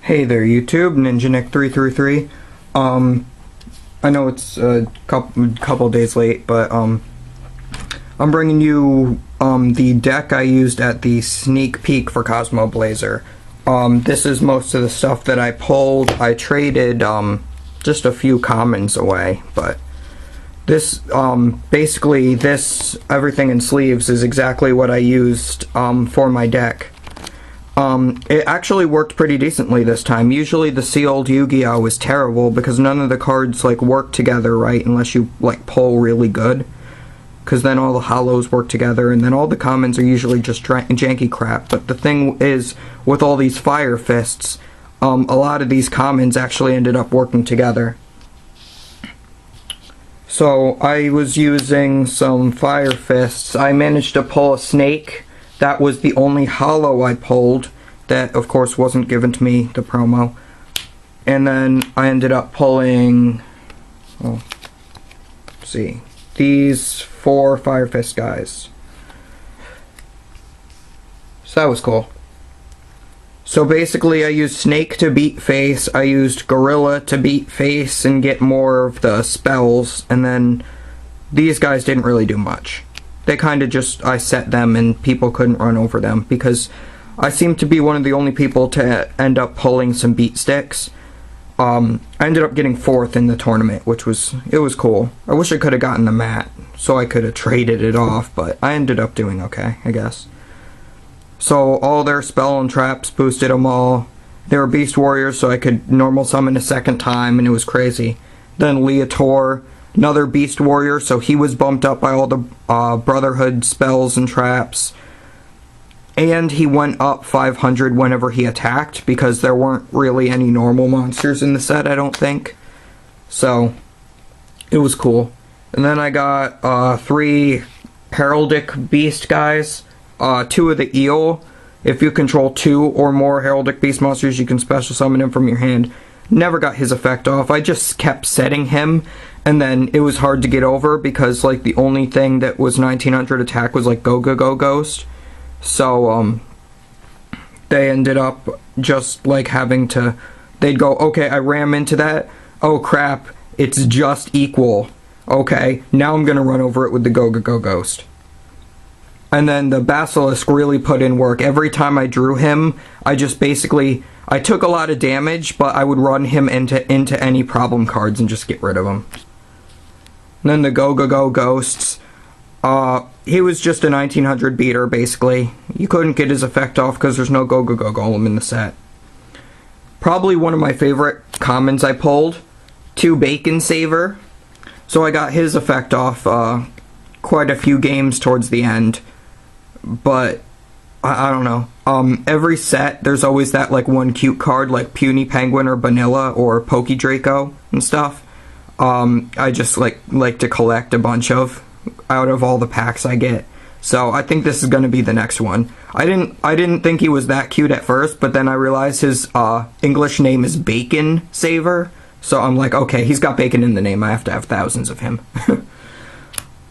Hey there YouTube, NinjaNick333. I know it's a couple days late, but I'm bringing you the deck I used at the sneak peek for Cosmo Blazer. This is most of the stuff that I pulled. I traded just a few commons away, but this basically this everything in sleeves is exactly what I used for my deck. It actually worked pretty decently this time. Usually the sealed Yugioh is terrible because none of the cards like work together right unless you like pull really good. Because then all the hollows work together and then all the commons are usually just janky crap. But the thing is, with all these fire fists, a lot of these commons actually ended up working together. So I was using some fire fists. I managed to pull a snake. That was the only hollow I pulled. That, of course, wasn't given to me, the promo. And then I ended up pulling, let's see, these 4 Fire Fist guys. So that was cool. So basically I used Snake to beat Face, I used Gorilla to beat Face and get more of the spells, and then these guys didn't really do much. They kind of just, I set them and people couldn't run over them because I seemed to be one of the only people to end up pulling some beat sticks. I ended up getting 4th in the tournament, which was, it was cool. I wish I could have gotten the mat so I could have traded it off, but I ended up doing okay, I guess. So all their spell and traps boosted them all. They were Beast Warriors, so I could normal summon a second time, and it was crazy. Then Leotor, another Beast Warrior, so he was bumped up by all the Brotherhood spells and traps. And he went up 500 whenever he attacked, because there weren't really any normal monsters in the set, I don't think. So, it was cool. And then I got 3 Heraldic Beast guys, 2 of the Eel. If you control 2 or more Heraldic Beast monsters, you can special summon him from your hand. Never got his effect off. I just kept setting him, and then it was hard to get over because like the only thing that was 1900 attack was like Go Ghost. So they ended up just like having to, they'd go, okay, I ram into that, oh crap, it's just equal, okay, now I'm gonna run over it with the Go Ghost. And then the Basilisk really put in work. Every time I drew him, I just basically, I took a lot of damage, but I would run him into any problem cards and just get rid of him. And then the Go Ghosts, he was just a 1900 beater, basically. You couldn't get his effect off because there's no Go Golem in the set. Probably one of my favorite commons I pulled, 2 Bacon Saver. So I got his effect off quite a few games towards the end. But I don't know. Every set, there's always that like one cute card, like Puny Penguin or Vanilla or Pokey Draco and stuff. I just like to collect a bunch of out of all the packs I get. So I think this is gonna be the next one. I didn't think he was that cute at first, but then I realized his English name is Bacon Saver. So I'm like, okay, he's got bacon in the name. I have to have thousands of him.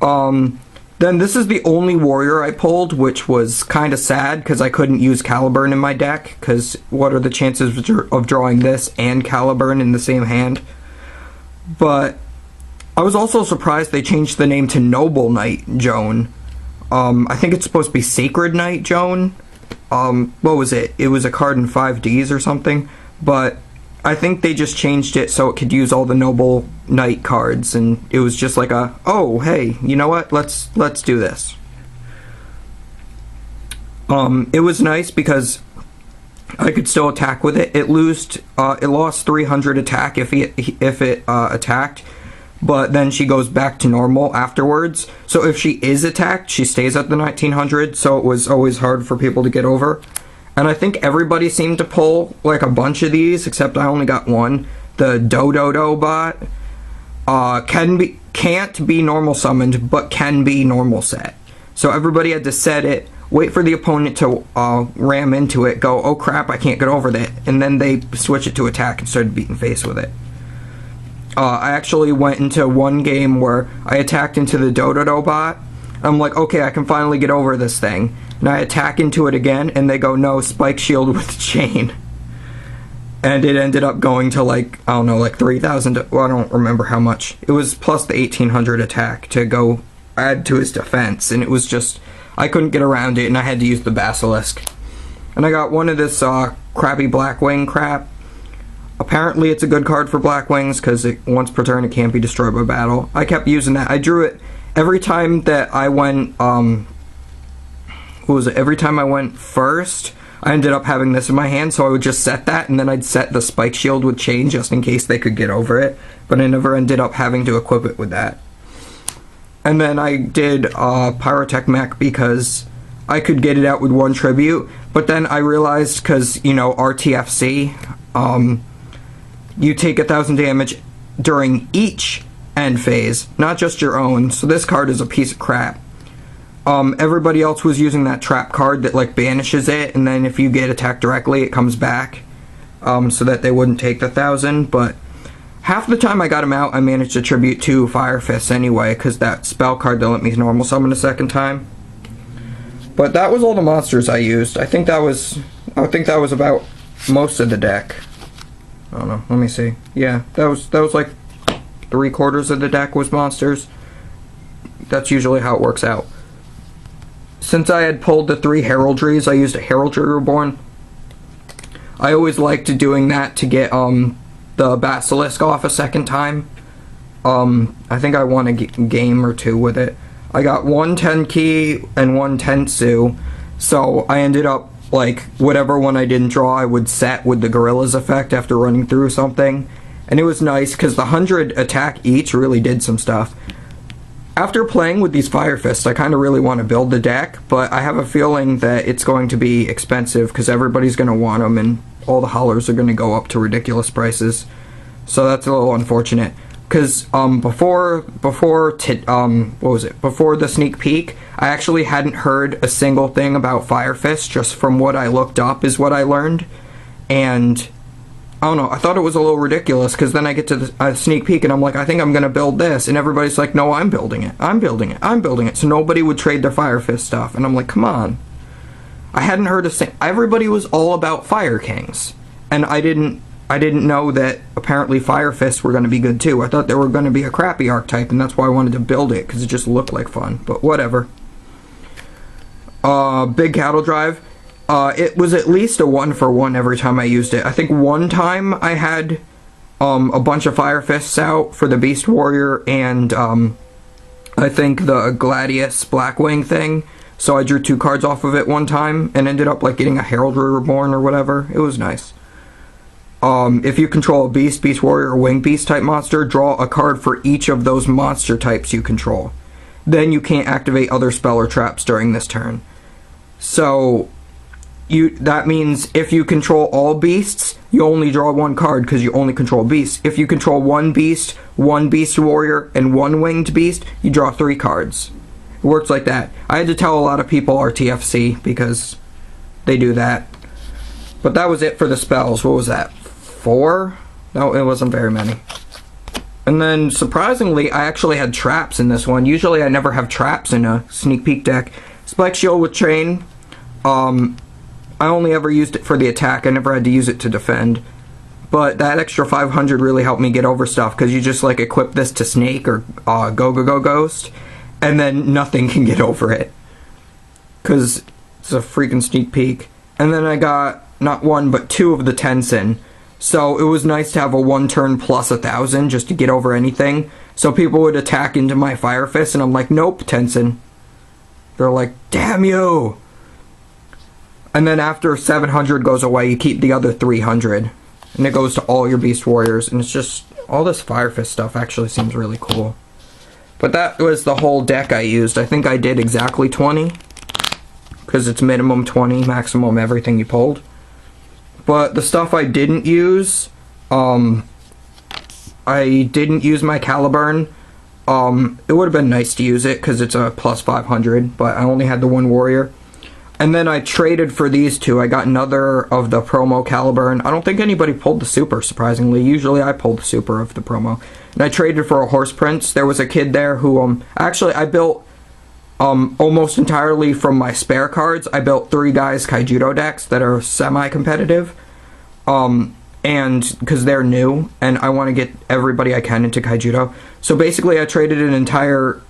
Then this is the only warrior I pulled, which was kind of sad because I couldn't use Caliburn in my deck, because what are the chances of drawing this and Caliburn in the same hand? But I was also surprised they changed the name to Noble Knight Joan. I think it's supposed to be Sacred Knight Joan. What was it? It was a card in 5Ds or something, but I think they just changed it so it could use all the Noble Knight cards, and it was just like a, oh, hey, you know what, let's do this. It was nice because I could still attack with it. It lost 300 attack if it attacked, but then she goes back to normal afterwards. So if she is attacked, she stays at the 1900, so it was always hard for people to get over. And I think everybody seemed to pull like a bunch of these, except I only got one. The Dododo bot can't be normal summoned, but can be normal set. So everybody had to set it, wait for the opponent to ram into it, go, oh crap, I can't get over that, and then they switch it to attack and started beating face with it. I actually went into one game where I attacked into the Dododo bot. I'm like, okay, I can finally get over this thing. And I attack into it again, and they go, no, spike shield with chain. And it ended up going to like, I don't know, like 3,000, well, I don't remember how much. It was plus the 1,800 attack to go add to his defense, and it was just, I couldn't get around it, and I had to use the Basilisk. And I got one of this crappy Blackwing crap. Apparently it's a good card for Blackwings, because once per turn it can't be destroyed by battle. I kept using that. I drew it every time that I went, what was it, every time I went first, I ended up having this in my hand, so I would just set that, and then I'd set the Spike Shield with Chain just in case they could get over it, but I never ended up having to equip it with that. And then I did Pyrotech Mech because I could get it out with one tribute, but then I realized, because, you know, RTFC, you take 1,000 damage during each end phase, not just your own, so this card is a piece of crap. Everybody else was using that trap card that like banishes it, and then if you get attacked directly it comes back, so that they wouldn't take the 1,000, but half the time I got him out I managed to tribute 2 Fire Fists anyway, because that spell card that let me normal summon a second time. But that was all the monsters I used. I think that was about most of the deck. I don't know, let me see. Yeah, that was like 3/4 of the deck was monsters. That's usually how it works out. Since I had pulled the 3 heraldries, I used a Heraldry Reborn. I always liked doing that to get the Basilisk off a second time. I think I won a game or 2 with it. I got 1 Tenki and 1 Tensu, so I ended up, like, whatever one I didn't draw I would set with the Gorillas effect after running through something. And it was nice, because the 100 attack each really did some stuff. After playing with these Fire Fists, I kind of really want to build the deck, but I have a feeling that it's going to be expensive because everybody's going to want them and all the hollers are going to go up to ridiculous prices. So that's a little unfortunate. Because before the sneak peek, I actually hadn't heard a single thing about Fire Fist. Just from what I looked up is what I learned. And I don't know, I thought it was a little ridiculous, because then I get to the sneak peek and I'm like, I think I'm going to build this, and everybody's like, no, I'm building it, I'm building it, I'm building it, so nobody would trade their Fire Fist stuff, and I'm like, come on. I hadn't heard a thing. Everybody was all about Fire Kings, and I didn't know that apparently Fire Fists were going to be good too. I thought they were going to be a crappy archetype, and that's why I wanted to build it, because it just looked like fun, but whatever. Big Cattle Drive. It was at least a 1-for-1 every time I used it. I think one time I had a bunch of Fire Fists out for the Beast Warrior and I think the Gladius Blackwing thing. So I drew 2 cards off of it one time and ended up like getting a Heraldry Reborn or whatever. It was nice. If you control a Beast, Beast Warrior, or Winged Beast type monster, draw a card for each of those monster types you control. Then you can't activate other spell or traps during this turn. So that means if you control all beasts, you only draw 1 card because you only control beasts. If you control 1 beast, 1 beast warrior, and 1 winged beast, you draw 3 cards. It works like that. I had to tell a lot of people RTFC because they do that. But that was it for the spells. What was that? 4? No, it wasn't very many. And then, surprisingly, I actually had traps in this one. Usually I never have traps in a sneak peek deck. Spike Shield with Chain. I only ever used it for the attack. I never had to use it to defend. But that extra 500 really helped me get over stuff, because you just like equip this to Snake or Go Ghost, and then nothing can get over it. Because it's a freaking sneak peek. And then I got not 1 but 2 of the Tenzin. So it was nice to have a 1 turn plus 1,000 just to get over anything. So people would attack into my Fire Fist, and I'm like, nope, Tenzin. They're like, damn you! And then after 700 goes away, you keep the other 300. And it goes to all your Beast Warriors. And it's just, all this Fire Fist stuff actually seems really cool. But that was the whole deck I used. I think I did exactly 20. Because it's minimum 20, maximum everything you pulled. But the stuff I didn't use, I didn't use my Caliburn. It would have been nice to use it because it's a plus 500, but I only had the 1 warrior. And then I traded for these 2. I got another of the promo Caliburn. I don't think anybody pulled the super, surprisingly. Usually I pulled the super of the promo. And I traded for a Horse Prince. There was a kid there who, actually I built almost entirely from my spare cards. I built 3 guys Kaijudo decks that are semi-competitive. and because they're new, and I want to get everybody I can into Kaijudo. So basically, I traded an entire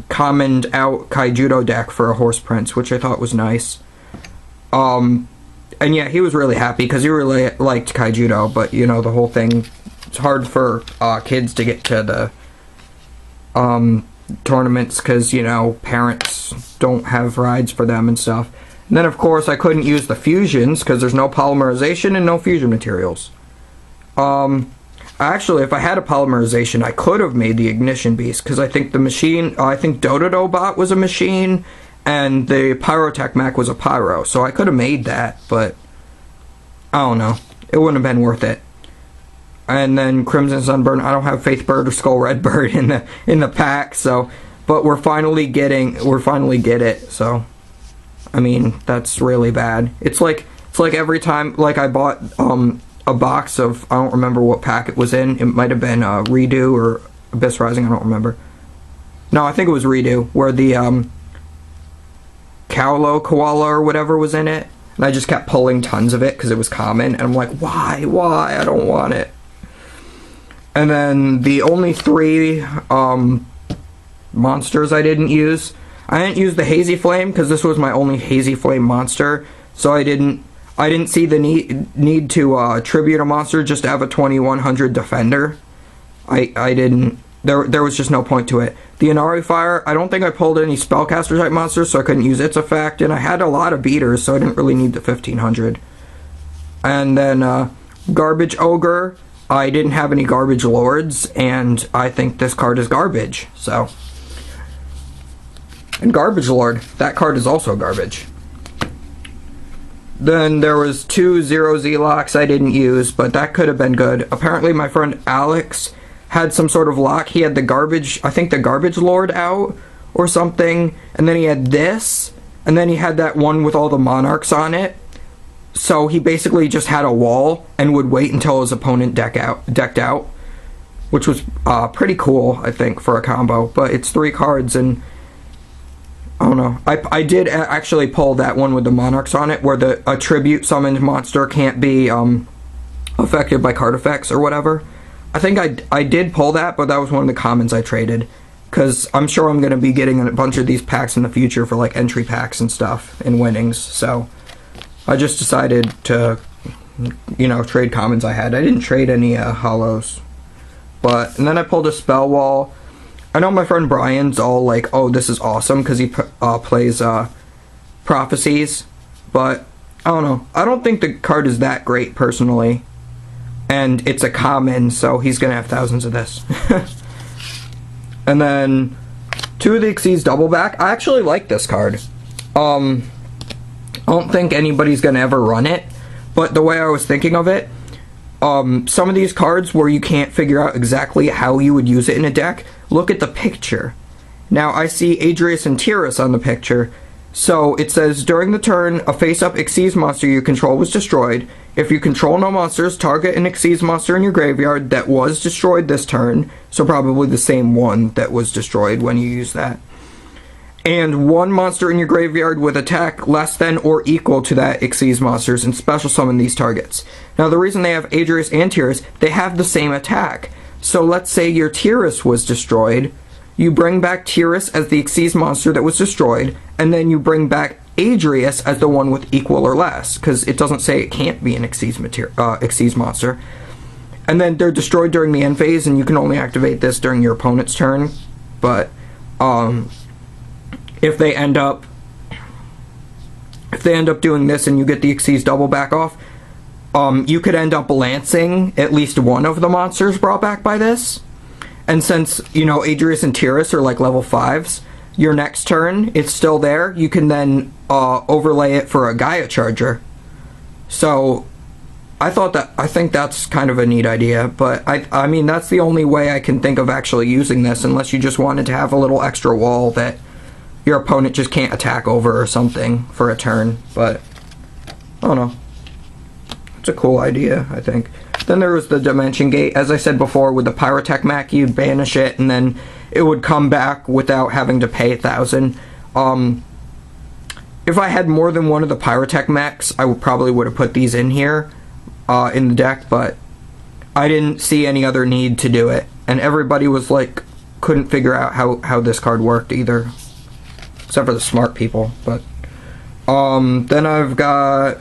commoned out Kaijudo deck for a Horse Prince, which I thought was nice. And yeah, he was really happy because he really liked Kaijudo, but you know, the whole thing, it's hard for kids to get to the tournaments because, you know, parents don't have rides for them and stuff. And then, of course, I couldn't use the fusions because there's no polymerization and no fusion materials. Actually, if I had a polymerization, I could have made the Ignition Beast because I think the machine, I think Dododo Bot was a machine, and the Pyrotech Mech was a pyro, so I could have made that, but I don't know. It wouldn't have been worth it. And then Crimson Sunburn, I don't have Faithbird or Skull Redbird in the pack, so, but we're finally get it, so I mean, that's really bad. It's like every time, like, I bought a box of, I don't remember what pack it was in. It might have been Redo or Abyss Rising, I don't remember. No, I think it was Redo, where the Cowlo Koala or whatever was in it. And I just kept pulling tons of it because it was common. And I'm like, why? I don't want it. And then the only 3 monsters I didn't use. I didn't use the Hazy Flame because this was my only Hazy Flame monster. So I didn't see the need to tribute a monster just to have a 2100 defender. I didn't. There was just no point to it. The Inari Fire, I don't think I pulled any Spellcaster type monsters, so I couldn't use its effect, and I had a lot of beaters, so I didn't really need the 1500. And then Garbage Ogre, I didn't have any Garbage Lords, and I think this card is garbage, so. And Garbage Lord, that card is also garbage. Then there was 2 Zero Z-Locks I didn't use, but that could have been good. Apparently my friend Alex had some sort of lock. He had the Garbage, I think the Garbage Lord out or something, and then he had this, and then he had that one with all the Monarchs on it. So he basically just had a wall and would wait until his opponent decked out, which was pretty cool, I think, for a combo. But it's 3 cards, and I don't know. I did actually pull that one with the Monarchs on it, where a tribute summoned monster can't be affected by card effects or whatever. I think I did pull that, but that was one of the commons I traded, because I'm sure I'm going to be getting a bunch of these packs in the future for like entry packs and stuff and winnings, so I just decided to, you know, trade commons I had. I didn't trade any hollows, and then I pulled a Spell Wall. I know my friend Brian's all like, oh, this is awesome, because he plays Prophecies, but I don't know. I don't think the card is that great, personally. And it's a common, so he's going to have thousands of this. And then 2 of the Xyz Double Back. I actually like this card. I don't think anybody's going to ever run it, but the way I was thinking of it, some of these cards where you can't figure out exactly how you would use it in a deck, look at the picture. Now, I see Adrius and Tyrus on the picture. So, it says, during the turn, a face-up Xyz monster you control was destroyed. If you control no monsters, target an Xyz monster in your graveyard that was destroyed this turn. So, probably the same one that was destroyed when you use that. And 1 monster in your graveyard with attack less than or equal to that Xyz monsters, and special summon these targets. Now, the reason they have Adrius and Tyrus, they have the same attack. So, let's say your Tyrus was destroyed. You bring back Tyrus as the Xyz monster that was destroyed, and then you bring back Adrius as the one with equal or less, because it doesn't say it can't be an Xyz monster. And then they're destroyed during the end phase, and you can only activate this during your opponent's turn. But if they end up doing this and you get the Xyz Double Back off, you could end up lancing at least one of the monsters brought back by this. And since, you know, Adrius and Tyrus are like level 5s, your next turn, it's still there. You can then overlay it for a Gaia Charger. So, I think that's kind of a neat idea, but I mean, that's the only way I can think of actually using this, unless you just wanted to have a little extra wall that your opponent just can't attack over or something for a turn, but I don't know. It's a cool idea, I think. Then there was the Dimension Gate. As I said before, with the Pyrotech Mech, you'd banish it, and then it would come back without having to pay 1,000. If I had more than one of the Pyrotech Mechs, I probably would have put these in here. in the deck, but I didn't see any other need to do it. And everybody was like, couldn't figure out how this card worked either. Except for the smart people, but then I've got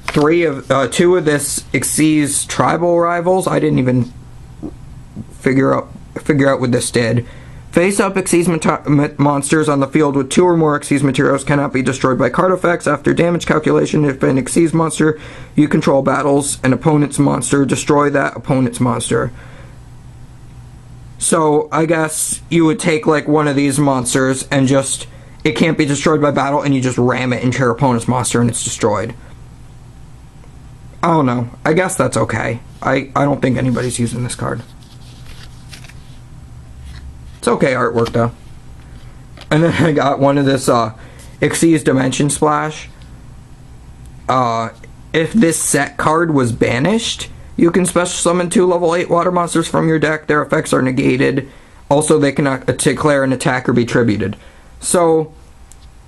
two of this Xyz Tribal Rivals. I didn't even figure out what this did. Face up Xyz monsters on the field with 2 or more Xyz materials cannot be destroyed by card effects. After damage calculation, if an Xyz monster you control battles an opponent's monster, destroy that opponent's monster. So I guess you would take like one of these monsters and just, it can't be destroyed by battle, and you just ram it into your opponent's monster and it's destroyed. I don't know. I guess that's okay. I don't think anybody's using this card. It's okay artwork though. And then I got one of this Xyz Dimension Splash. If this set card was banished, you can special summon 2 level 8 water monsters from your deck. Their effects are negated. Also, they cannot declare an attack or be tributed. So,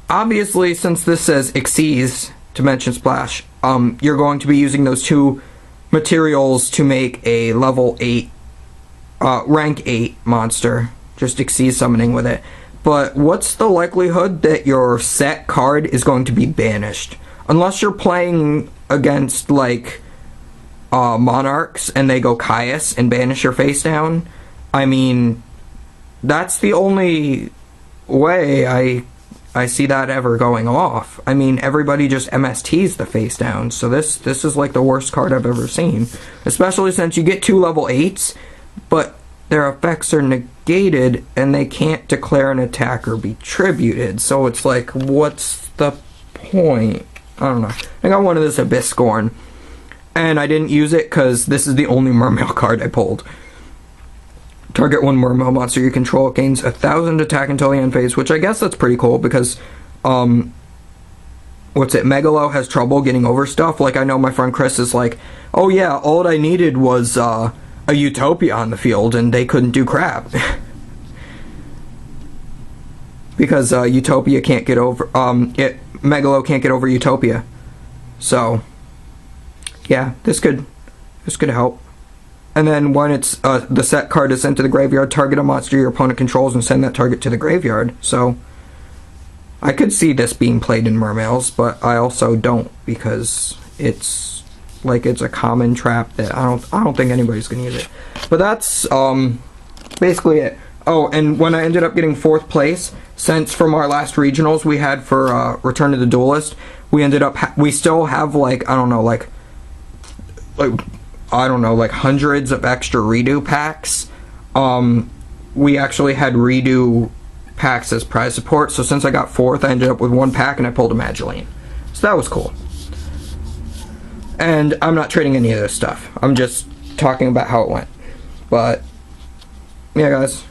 obviously, since this says Xyz Dimension Splash, you're going to be using those 2 materials to make a level 8, rank 8 monster. Just Xyz summoning with it. But what's the likelihood that your set card is going to be banished? Unless you're playing against, like, Monarchs and they go Caius and banish your face down. I mean, that's the only way I see that ever going off. I mean, everybody just MSTs the face down, so this is like the worst card I've ever seen. Especially since you get 2 level 8s, but their effects are negated and they can't declare an attack or be tributed. So it's like, what's the point? I don't know. I got one of this Abyss Scorn, and I didn't use it because this is the only Mermail card I pulled. Target 1 Mermail monster you control gains 1,000 attack until the end phase, which I guess that's pretty cool because, Megalo has trouble getting over stuff. Like, I know my friend Chris is like, oh yeah, all I needed was, a Utopia on the field and they couldn't do crap. Because, Utopia can't get over, Megalo can't get over Utopia. So, yeah, this could help. And then when it's the set card is sent to the graveyard, target a monster your opponent controls and send that target to the graveyard. So I could see this being played in Mermails, but I also don't, because it's like it's a common trap that I don't think anybody's gonna use it. But that's basically it. Oh, and when I ended up getting 4th place, since from our last regionals we had for Return of the Duelist, we still have like hundreds of extra redo packs. We actually had redo packs as prize support, so since I got 4th, I ended up with 1 pack and I pulled a Magdalene. So that was cool. And I'm not trading any of this stuff. I'm just talking about how it went. But, yeah guys,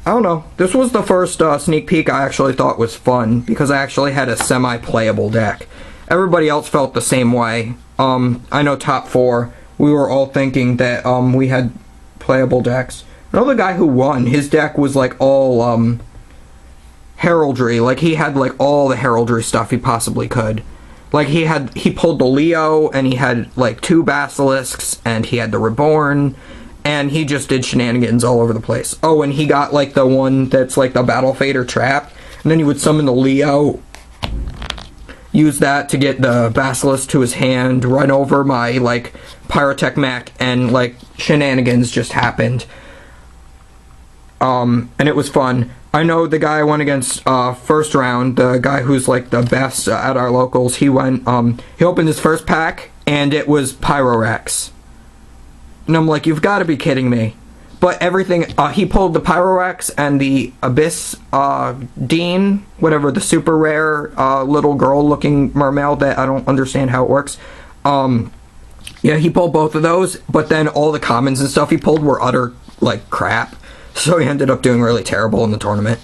I don't know. This was the first sneak peek I actually thought was fun, because I actually had a semi-playable deck. Everybody else felt the same way. I know top 4, we were all thinking that we had playable decks. I know the guy who won, his deck was like all heraldry. Like he had like all the heraldry stuff he possibly could. Like he pulled the Leo, and he had like 2 basilisks, and he had the Reborn, and he just did shenanigans all over the place. Oh, and he got like the one that's like the Battle Fader trap, and then he would summon the Leo, use that to get the Basilisk to his hand, run over my like Pyrotech mech, and like shenanigans just happened. And it was fun. I know the guy I went against first round, the guy who's like the best at our locals, he went, he opened his first pack, and it was Pyrorex. And I'm like, you've got to be kidding me. But everything, he pulled the Pyrorex and the Abyss Dean, whatever, the super rare little girl-looking mermail that I don't understand how it works. Yeah, he pulled both of those, but then all the commons and stuff he pulled were utter, like, crap. So he ended up doing really terrible in the tournament.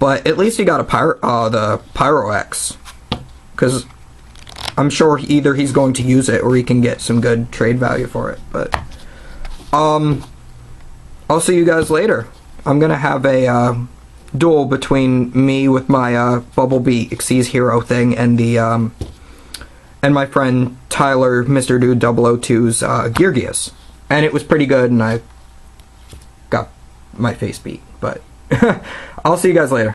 But at least he got the Pyrorex. Because I'm sure either he's going to use it or he can get some good trade value for it. But, I'll see you guys later. I'm gonna have a duel between me with my Bubblebee Xyz Hero thing and the and my friend Tyler, Mr. Dude 002's Yugioh. And it was pretty good, and I got my face beat. But I'll see you guys later.